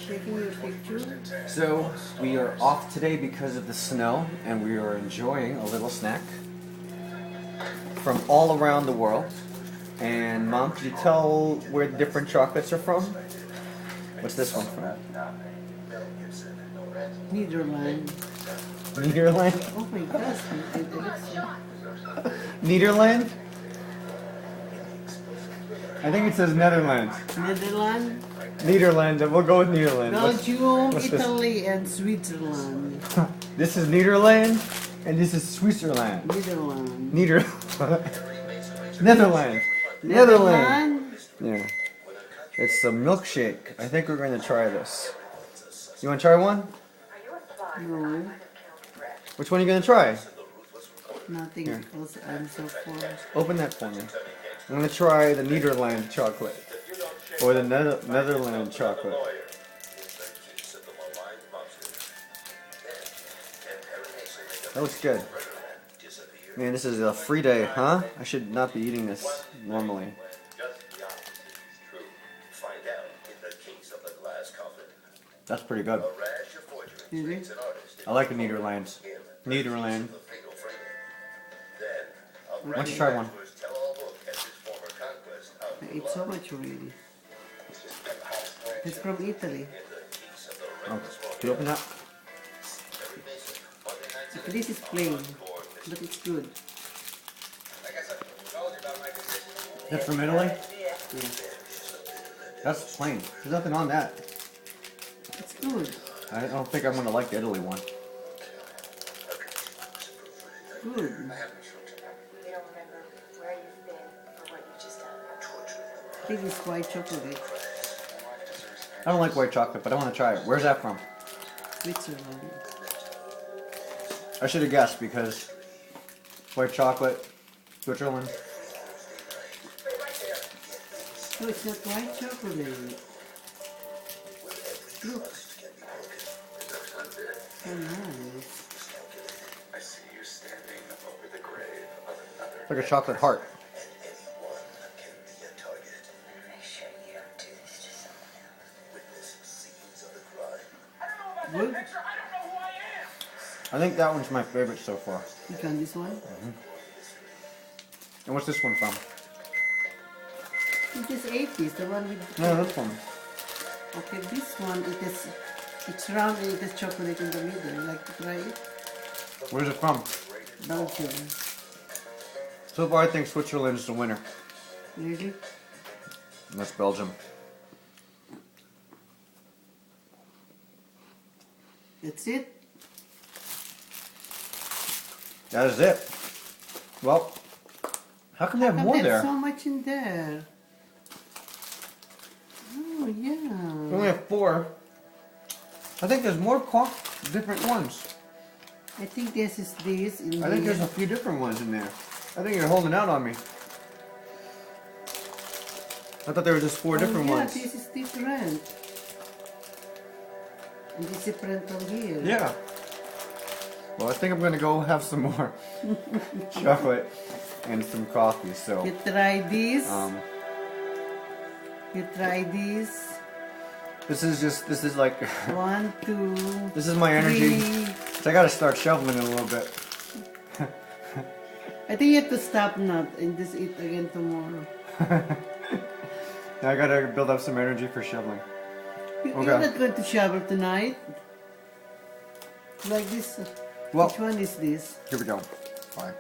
Taking your picture? So we are off today because of the snow, and we are enjoying a little snack from all around the world. And Mom, could you tell where the different chocolates are from? What's this one from? Netherlands. Netherlands? Oh my gosh, it looks so. Netherlands? I think it says Netherlands. Netherlands, Netherlands, and we'll go with Netherlands. Belgium, what's this? Italy, and Switzerland. This is Netherlands, and this is Switzerland. Netherlands. Netherlands. Netherlands. Yeah. It's a milkshake. I think we're going to try this. You want to try one? No, Which one are you going to try? nothing Here. else. I'm so full. Open that for me. I'm going to try the Netherlands chocolate. Or the Netherlands chocolate. That looks good. Man, this is a free day, huh? I should not be eating this normally. That's pretty good. Really? I like the Netherlands. Netherlands. Why don't you try one? I ate so much already. It's from Italy. Oh, can you open that? This is plain, but it's good. That's from Italy? Yeah. That's plain. There's nothing on that. It's good. I don't think I'm going to like the Italy one. Good. We don't remember where you've been or what you've just done. I think it's white chocolate. I don't like white chocolate, but I want to try it. Where's that from? Switzerland. I should have guessed because white chocolate, Switzerland. No, it's not white chocolate. Look. So nice. It's like a chocolate heart. Make sure you don't do this to someone else. Good. I think that one's my favorite so far. You found this one? And what's this one from? It is 80s, the one with... No, this one. Okay, this one, it's round and it has chocolate in the middle. You like to try it? Where's it from? Belgium. So far, I think Switzerland's the winner. Really? And that's Belgium. That's it? That is it. Well, how come they have How more there's there? so much in there? Oh, We yeah. only have 4. I think there's more different ones. I think this is this in I think here. there's a few different ones in there. I think you're holding out on me. I thought there were just 4 different yeah, ones. This is different. And it's different from here. Yeah. Well, I think I'm gonna go have some more chocolate and some coffee. So, You try this. You try this. this is like 1, 2. this is my energy. 3. So I gotta start shoveling in a little bit. I think you have to stop now and just eat again tomorrow. Now I gotta build up some energy for shoveling. You're Okay. not going to shower tonight? Like this. Well, Which one is this? here we go. Bye.